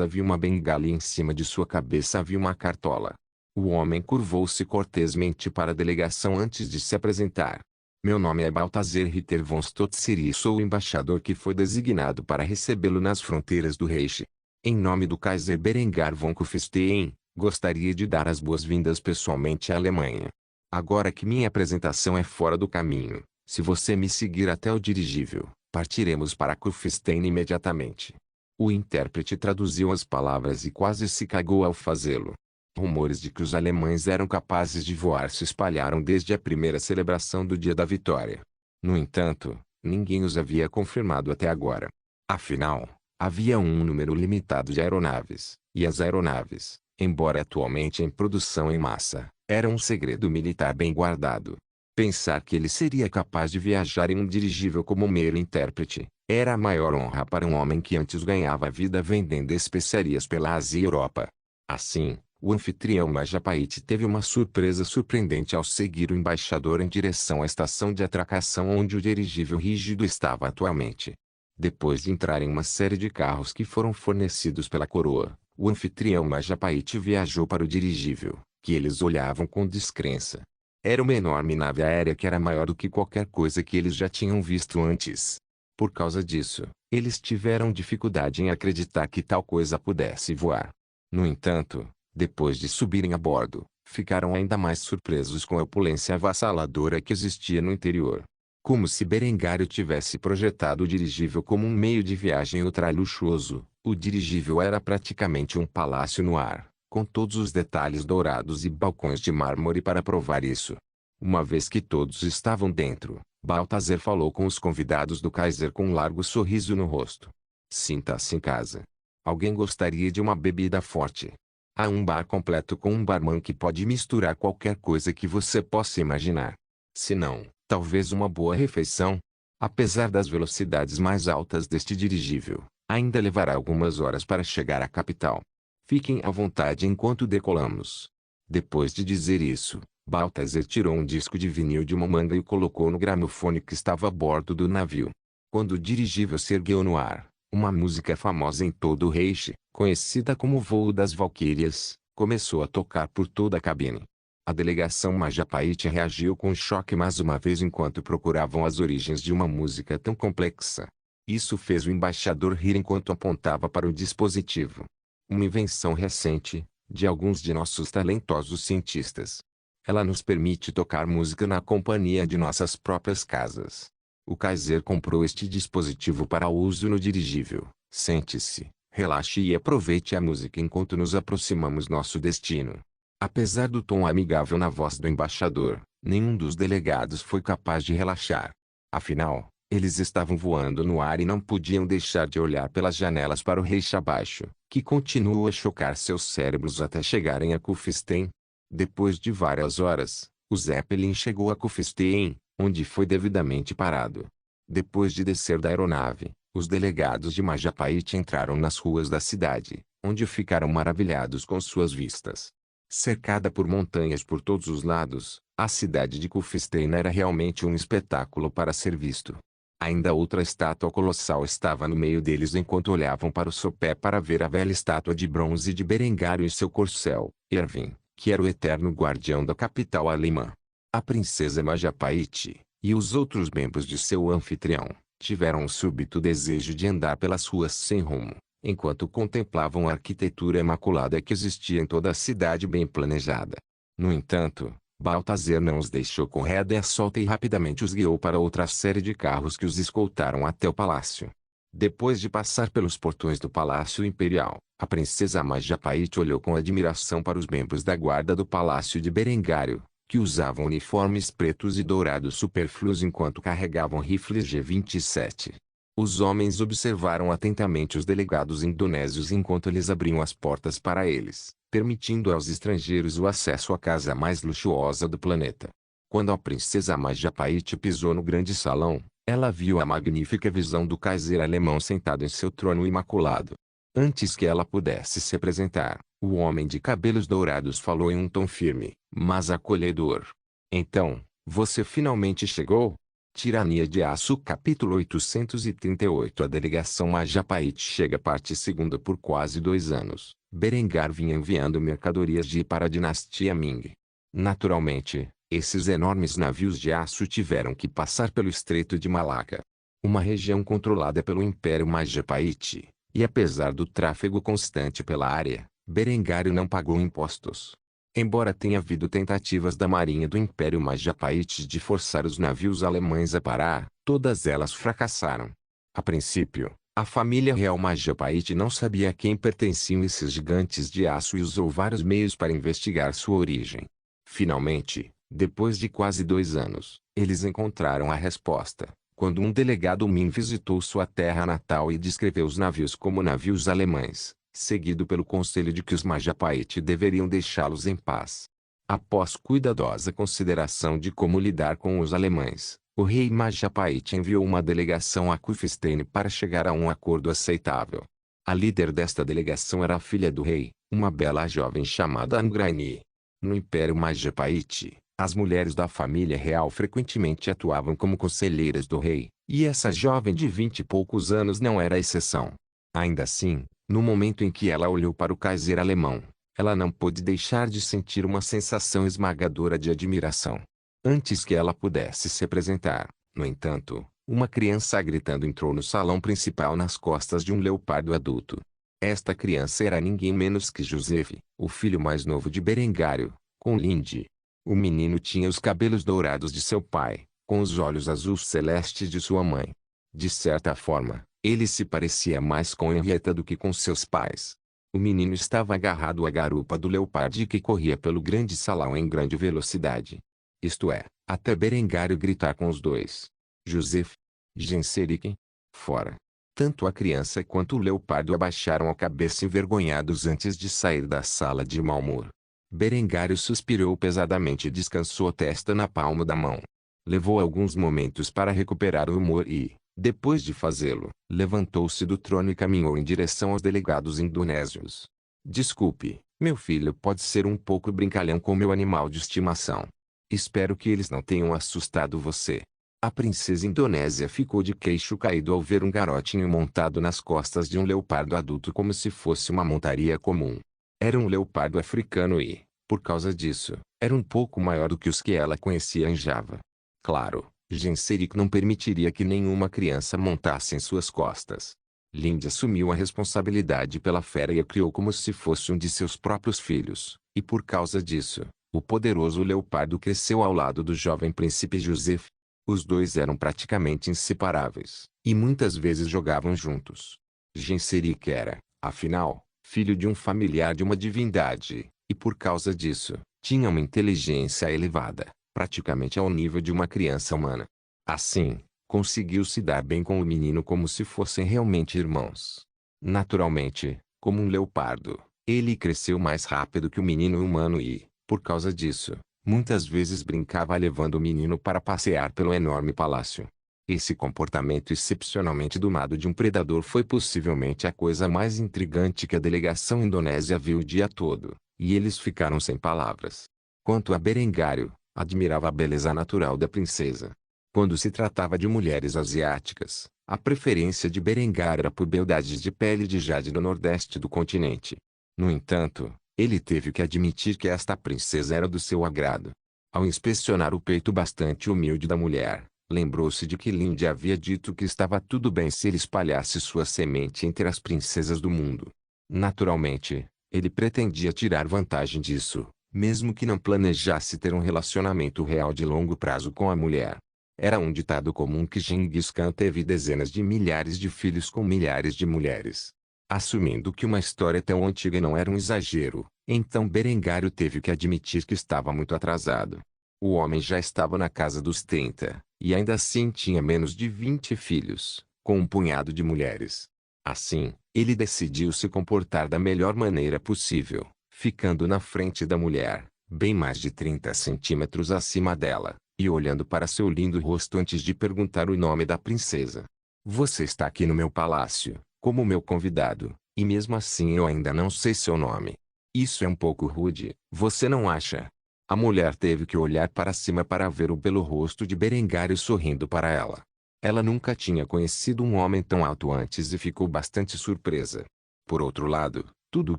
Speaker 1: havia uma bengala e em cima de sua cabeça havia uma cartola. O homem curvou-se cortesmente para a delegação antes de se apresentar. Meu nome é Balthazar Ritter von Stotzir e sou o embaixador que foi designado para recebê-lo nas fronteiras do Reich. Em nome do Kaiser Berengar von Kufstein, gostaria de dar as boas-vindas pessoalmente à Alemanha. Agora que minha apresentação é fora do caminho, se você me seguir até o dirigível, partiremos para Kufstein imediatamente. O intérprete traduziu as palavras e quase se cagou ao fazê-lo. Rumores de que os alemães eram capazes de voar se espalharam desde a primeira celebração do Dia da Vitória. No entanto, ninguém os havia confirmado até agora. Afinal, havia um número limitado de aeronaves, e as aeronaves, embora atualmente em produção em massa, eram um segredo militar bem guardado. Pensar que ele seria capaz de viajar em um dirigível como mero intérprete, era a maior honra para um homem que antes ganhava a vida vendendo especiarias pela Ásia e Europa. Assim, o anfitrião Majapahit teve uma surpresa surpreendente ao seguir o embaixador em direção à estação de atracação onde o dirigível rígido estava atualmente. Depois de entrar em uma série de carros que foram fornecidos pela coroa, o anfitrião Majapahit viajou para o dirigível, que eles olhavam com descrença. Era uma enorme nave aérea que era maior do que qualquer coisa que eles já tinham visto antes. Por causa disso, eles tiveram dificuldade em acreditar que tal coisa pudesse voar. No entanto, depois de subirem a bordo, ficaram ainda mais surpresos com a opulência avassaladora que existia no interior. Como se Berengário tivesse projetado o dirigível como um meio de viagem ultra-luxuoso, o dirigível era praticamente um palácio no ar, com todos os detalhes dourados e balcões de mármore para provar isso. Uma vez que todos estavam dentro, Baltazar falou com os convidados do Kaiser com um largo sorriso no rosto. Sinta-se em casa. Alguém gostaria de uma bebida forte? Há um bar completo com um barman que pode misturar qualquer coisa que você possa imaginar. Se não, talvez uma boa refeição? Apesar das velocidades mais altas deste dirigível, ainda levará algumas horas para chegar à capital. Fiquem à vontade enquanto decolamos. Depois de dizer isso, Baltazar tirou um disco de vinil de uma manga e o colocou no gramofone que estava a bordo do navio. Quando o dirigível se ergueu no ar, uma música famosa em todo o Reich, conhecida como o Voo das Valquírias, começou a tocar por toda a cabine. A delegação Majapahit reagiu com choque mais uma vez enquanto procuravam as origens de uma música tão complexa. Isso fez o embaixador rir enquanto apontava para o dispositivo. Uma invenção recente, de alguns de nossos talentosos cientistas. Ela nos permite tocar música na companhia de nossas próprias casas. O Kaiser comprou este dispositivo para uso no dirigível. Sente-se, relaxe e aproveite a música enquanto nos aproximamos nosso destino. Apesar do tom amigável na voz do embaixador, nenhum dos delegados foi capaz de relaxar. Afinal, eles estavam voando no ar e não podiam deixar de olhar pelas janelas para o Reich abaixo, que continuou a chocar seus cérebros até chegarem a Kufstein. Depois de várias horas, o Zeppelin chegou a Kufstein, onde foi devidamente parado. Depois de descer da aeronave, os delegados de Majapahit entraram nas ruas da cidade, onde ficaram maravilhados com suas vistas. Cercada por montanhas por todos os lados, a cidade de Kufstein era realmente um espetáculo para ser visto. Ainda outra estátua colossal estava no meio deles enquanto olhavam para o sopé para ver a velha estátua de bronze de Berengário e seu corcel, Erwin, que era o eterno guardião da capital alemã. A princesa Majapahit, e os outros membros de seu anfitrião, tiveram um súbito desejo de andar pelas ruas sem rumo, enquanto contemplavam a arquitetura imaculada que existia em toda a cidade bem planejada. No entanto, Baltazar não os deixou com rédea solta e rapidamente os guiou para outra série de carros que os escoltaram até o palácio. Depois de passar pelos portões do Palácio Imperial, a princesa Majapahit olhou com admiração para os membros da guarda do Palácio de Berengário, que usavam uniformes pretos e dourados supérfluos enquanto carregavam rifles G-27. Os homens observaram atentamente os delegados indonésios enquanto eles abriam as portas para eles, permitindo aos estrangeiros o acesso à casa mais luxuosa do planeta. Quando a princesa Majapahit pisou no grande salão, ela viu a magnífica visão do Kaiser alemão sentado em seu trono imaculado. Antes que ela pudesse se apresentar, o homem de cabelos dourados falou em um tom firme, mas acolhedor. Então, você finalmente chegou? Tirania de Aço Capítulo 838 A delegação Majapahit chega parte segunda por quase 2 anos. Berengar vinha enviando mercadorias para a dinastia Ming. Naturalmente, esses enormes navios de aço tiveram que passar pelo Estreito de Malaca, uma região controlada pelo Império Majapahit, e apesar do tráfego constante pela área, Berengário não pagou impostos. Embora tenha havido tentativas da Marinha do Império Majapahit de forçar os navios alemães a parar, todas elas fracassaram. A princípio, a família real Majapahit não sabia a quem pertenciam esses gigantes de aço e usou vários meios para investigar sua origem. Finalmente, depois de quase 2 anos, eles encontraram a resposta, quando um delegado Min visitou sua terra natal e descreveu os navios como navios alemães, seguido pelo conselho de que os Majapahit deveriam deixá-los em paz. Após cuidadosa consideração de como lidar com os alemães, o rei Majapahit enviou uma delegação a Kufstein para chegar a um acordo aceitável. A líder desta delegação era a filha do rei, uma bela jovem chamada Angraini. No Império Majapahit, as mulheres da família real frequentemente atuavam como conselheiras do rei, e essa jovem de 20 e poucos anos não era a exceção. Ainda assim, no momento em que ela olhou para o Kaiser alemão, ela não pôde deixar de sentir uma sensação esmagadora de admiração. Antes que ela pudesse se apresentar, no entanto, uma criança gritando entrou no salão principal nas costas de um leopardo adulto. Esta criança era ninguém menos que Joseph, o filho mais novo de Berengário, com Linde. O menino tinha os cabelos dourados de seu pai, com os olhos azuis celestes de sua mãe. De certa forma, ele se parecia mais com Henrietta do que com seus pais. O menino estava agarrado à garupa do leopardo que corria pelo grande salão em grande velocidade. Isto é, até Berengário gritar com os dois. Joseph, Genseric, fora. Tanto a criança quanto o leopardo abaixaram a cabeça envergonhados antes de sair da sala de mau humor. Berengário suspirou pesadamente e descansou a testa na palma da mão. Levou alguns momentos para recuperar o humor e, depois de fazê-lo, levantou-se do trono e caminhou em direção aos delegados indonésios. Desculpe, meu filho pode ser um pouco brincalhão com meu animal de estimação. Espero que eles não tenham assustado você. A princesa indonésia ficou de queixo caído ao ver um garotinho montado nas costas de um leopardo adulto como se fosse uma montaria comum. Era um leopardo africano e, por causa disso, era um pouco maior do que os que ela conhecia em Java. Claro, Genseric não permitiria que nenhuma criança montasse em suas costas. Linde assumiu a responsabilidade pela fera e a criou como se fosse um de seus próprios filhos, e por causa disso, o poderoso leopardo cresceu ao lado do jovem príncipe Joseph. Os dois eram praticamente inseparáveis, e muitas vezes jogavam juntos. Genseric era, afinal, filho de um familiar de uma divindade, e por causa disso, tinha uma inteligência elevada, praticamente ao nível de uma criança humana. Assim, conseguiu se dar bem com o menino como se fossem realmente irmãos. Naturalmente, como um leopardo, ele cresceu mais rápido que o menino humano e, por causa disso, muitas vezes brincava levando o menino para passear pelo enorme palácio. Esse comportamento excepcionalmente domado de um predador foi possivelmente a coisa mais intrigante que a delegação indonésia viu o dia todo, e eles ficaram sem palavras. Quanto a Berengário, admirava a beleza natural da princesa. Quando se tratava de mulheres asiáticas, a preferência de Berengário era por beldades de pele de jade do nordeste do continente. No entanto, ele teve que admitir que esta princesa era do seu agrado. Ao inspecionar o peito bastante humilde da mulher, lembrou-se de que Linde havia dito que estava tudo bem se ele espalhasse sua semente entre as princesas do mundo. Naturalmente, ele pretendia tirar vantagem disso, mesmo que não planejasse ter um relacionamento real de longo prazo com a mulher. Era um ditado comum que Genghis Khan teve dezenas de milhares de filhos com milhares de mulheres. Assumindo que uma história tão antiga não era um exagero, então Berengário teve que admitir que estava muito atrasado. O homem já estava na casa dos 30, e ainda assim tinha menos de 20 filhos, com um punhado de mulheres. Assim, ele decidiu se comportar da melhor maneira possível, ficando na frente da mulher, bem mais de 30 centímetros acima dela, e olhando para seu lindo rosto antes de perguntar o nome da princesa. Você está aqui no meu palácio, como meu convidado, e mesmo assim eu ainda não sei seu nome. Isso é um pouco rude, você não acha? A mulher teve que olhar para cima para ver o belo rosto de Berengário sorrindo para ela. Ela nunca tinha conhecido um homem tão alto antes e ficou bastante surpresa. Por outro lado, tudo o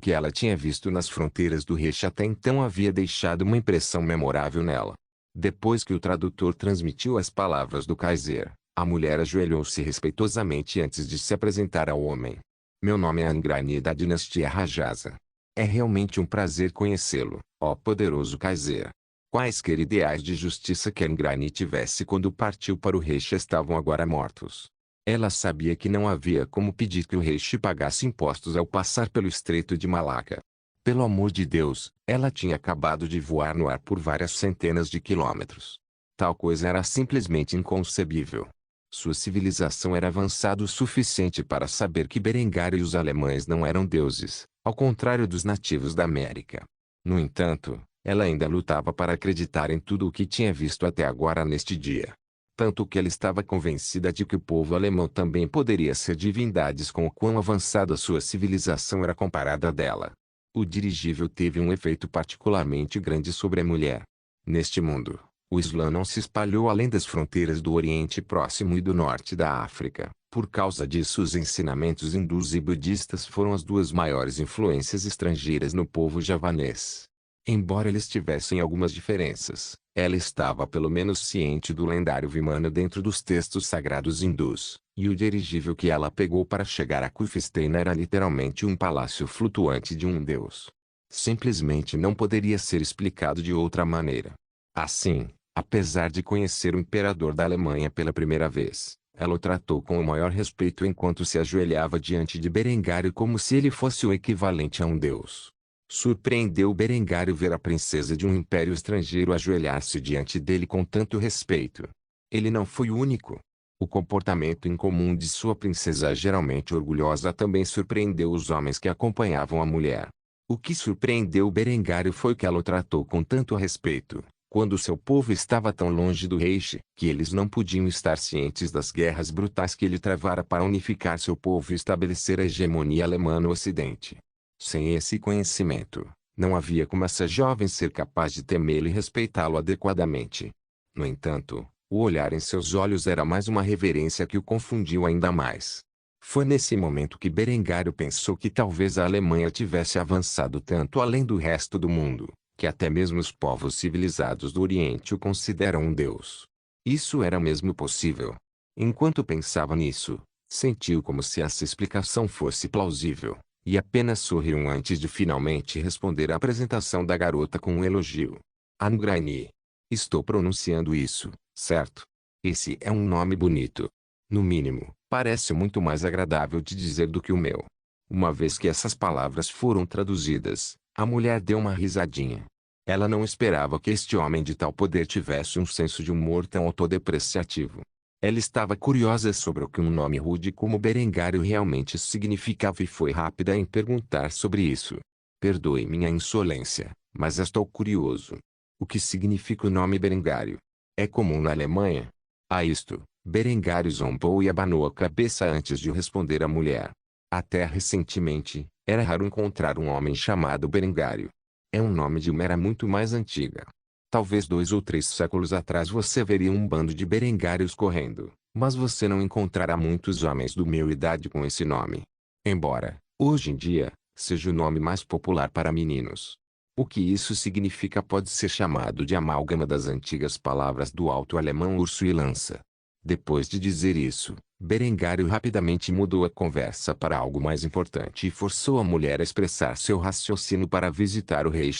Speaker 1: que ela tinha visto nas fronteiras do Reich até então havia deixado uma impressão memorável nela. Depois que o tradutor transmitiu as palavras do Kaiser, a mulher ajoelhou-se respeitosamente antes de se apresentar ao homem. Meu nome é Angrani da dinastia Rajasa. É realmente um prazer conhecê-lo, ó poderoso Kaiser. Quaisquer ideais de justiça que Angrani tivesse quando partiu para o Reich estavam agora mortos. Ela sabia que não havia como pedir que o Reich pagasse impostos ao passar pelo Estreito de Malaca. Pelo amor de Deus, ela tinha acabado de voar no ar por várias centenas de quilômetros. Tal coisa era simplesmente inconcebível. Sua civilização era avançada o suficiente para saber que Berengário e os alemães não eram deuses, ao contrário dos nativos da América. No entanto, ela ainda lutava para acreditar em tudo o que tinha visto até agora neste dia. Tanto que ela estava convencida de que o povo alemão também poderia ser divindades com o quão avançada sua civilização era comparada à dela. O dirigível teve um efeito particularmente grande sobre a mulher. Neste mundo, o Islã não se espalhou além das fronteiras do Oriente Próximo e do Norte da África. Por causa disso, os ensinamentos hindus e budistas foram as duas maiores influências estrangeiras no povo javanês. Embora eles tivessem algumas diferenças, ela estava pelo menos ciente do lendário Vimana dentro dos textos sagrados hindus, e o dirigível que ela pegou para chegar a Kufstein era literalmente um palácio flutuante de um deus. Simplesmente não poderia ser explicado de outra maneira. Assim, apesar de conhecer o imperador da Alemanha pela primeira vez, ela o tratou com o maior respeito enquanto se ajoelhava diante de Berengário como se ele fosse o equivalente a um deus. Surpreendeu Berengário ver a princesa de um império estrangeiro ajoelhar-se diante dele com tanto respeito. Ele não foi o único. O comportamento incomum de sua princesa, geralmente orgulhosa, também surpreendeu os homens que acompanhavam a mulher. O que surpreendeu Berengário foi que ela o tratou com tanto respeito, quando seu povo estava tão longe do rei, que eles não podiam estar cientes das guerras brutais que ele travara para unificar seu povo e estabelecer a hegemonia alemã no Ocidente. Sem esse conhecimento, não havia como essa jovem ser capaz de temê-lo e respeitá-lo adequadamente. No entanto, o olhar em seus olhos era mais uma reverência que o confundiu ainda mais. Foi nesse momento que Berengário pensou que talvez a Alemanha tivesse avançado tanto além do resto do mundo, que até mesmo os povos civilizados do Oriente o consideram um deus. Isso era mesmo possível. Enquanto pensava nisso, sentiu como se essa explicação fosse plausível, e apenas sorriu antes de finalmente responder à apresentação da garota com um elogio. Angrani. Estou pronunciando isso, certo? Esse é um nome bonito. No mínimo, parece muito mais agradável de dizer do que o meu. Uma vez que essas palavras foram traduzidas, a mulher deu uma risadinha. Ela não esperava que este homem de tal poder tivesse um senso de humor tão autodepreciativo. Ela estava curiosa sobre o que um nome rude como Berengário realmente significava e foi rápida em perguntar sobre isso. Perdoe minha insolência, mas estou curioso. O que significa o nome Berengário? É comum na Alemanha? A isto, Berengário zombou e abanou a cabeça antes de responder a mulher. Até recentemente, era raro encontrar um homem chamado Berengário. É um nome de uma era muito mais antiga. Talvez 2 ou 3 séculos atrás você veria um bando de Berengários correndo, mas você não encontrará muitos homens do meu idade com esse nome. Embora, hoje em dia, seja o nome mais popular para meninos. O que isso significa pode ser chamado de amálgama das antigas palavras do alto alemão urso e lança. Depois de dizer isso, Berengário rapidamente mudou a conversa para algo mais importante e forçou a mulher a expressar seu raciocínio para visitar o rei.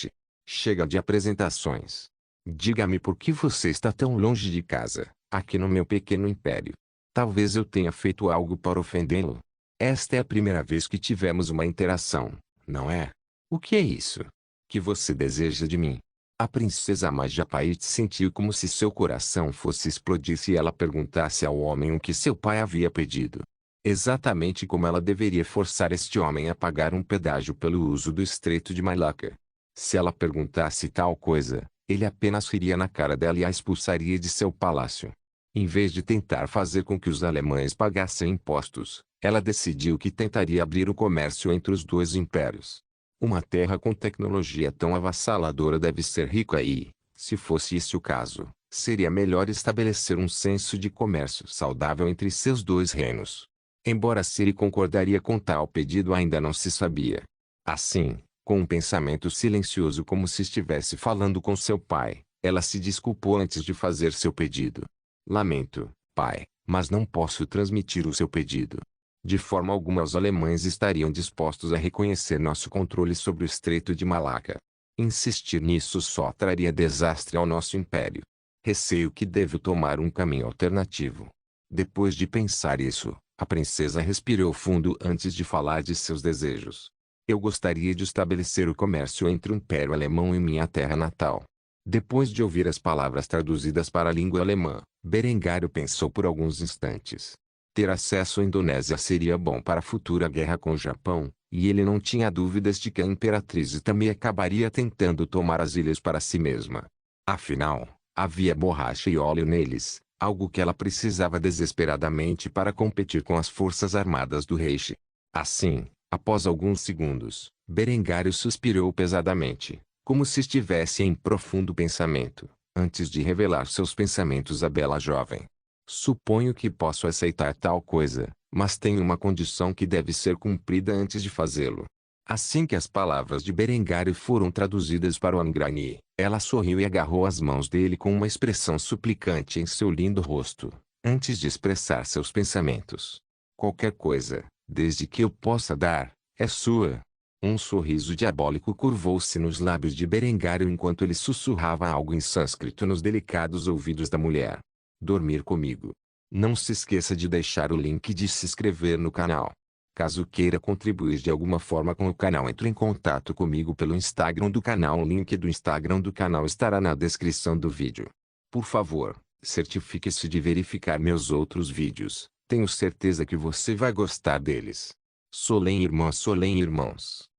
Speaker 1: Chega de apresentações. Diga-me por que você está tão longe de casa, aqui no meu pequeno império. Talvez eu tenha feito algo para ofendê-lo. Esta é a primeira vez que tivemos uma interação, não é? O que é isso? Que você deseja de mim? A princesa Majapahit sentiu como se seu coração fosse explodir se ela perguntasse ao homem o que seu pai havia pedido. Exatamente como ela deveria forçar este homem a pagar um pedágio pelo uso do Estreito de Malacca. Se ela perguntasse tal coisa, ele apenas riria na cara dela e a expulsaria de seu palácio. Em vez de tentar fazer com que os alemães pagassem impostos, ela decidiu que tentaria abrir o comércio entre os dois impérios. Uma terra com tecnologia tão avassaladora deve ser rica e, se fosse esse o caso, seria melhor estabelecer um senso de comércio saudável entre seus dois reinos. Embora Siri concordaria com tal pedido ainda não se sabia. Assim, com um pensamento silencioso como se estivesse falando com seu pai, ela se desculpou antes de fazer seu pedido. Lamento, pai, mas não posso transmitir o seu pedido. De forma alguma os alemães estariam dispostos a reconhecer nosso controle sobre o Estreito de Malacca. Insistir nisso só traria desastre ao nosso império. Receio que devo tomar um caminho alternativo. Depois de pensar isso, a princesa respirou fundo antes de falar de seus desejos. Eu gostaria de estabelecer o comércio entre o Império Alemão e minha terra natal. Depois de ouvir as palavras traduzidas para a língua alemã, Berengário pensou por alguns instantes. Ter acesso à Indonésia seria bom para a futura guerra com o Japão, e ele não tinha dúvidas de que a Imperatriz também acabaria tentando tomar as ilhas para si mesma. Afinal, havia borracha e óleo neles, algo que ela precisava desesperadamente para competir com as forças armadas do Reich. Assim, após alguns segundos, Berengário suspirou pesadamente, como se estivesse em profundo pensamento, antes de revelar seus pensamentos à bela jovem. Suponho que posso aceitar tal coisa, mas tenho uma condição que deve ser cumprida antes de fazê-lo. Assim que as palavras de Berengário foram traduzidas para o Angrani, ela sorriu e agarrou as mãos dele com uma expressão suplicante em seu lindo rosto, antes de expressar seus pensamentos. Qualquer coisa, desde que eu possa dar, é sua. Um sorriso diabólico curvou-se nos lábios de Berengário enquanto ele sussurrava algo em sânscrito nos delicados ouvidos da mulher. Dormir comigo. Não se esqueça de deixar o link de se inscrever no canal. Caso queira contribuir de alguma forma com o canal, entre em contato comigo pelo Instagram do canal. O link do Instagram do canal estará na descrição do vídeo. Por favor, certifique-se de verificar meus outros vídeos. Tenho certeza que você vai gostar deles. Solém irmãs, solém irmãos.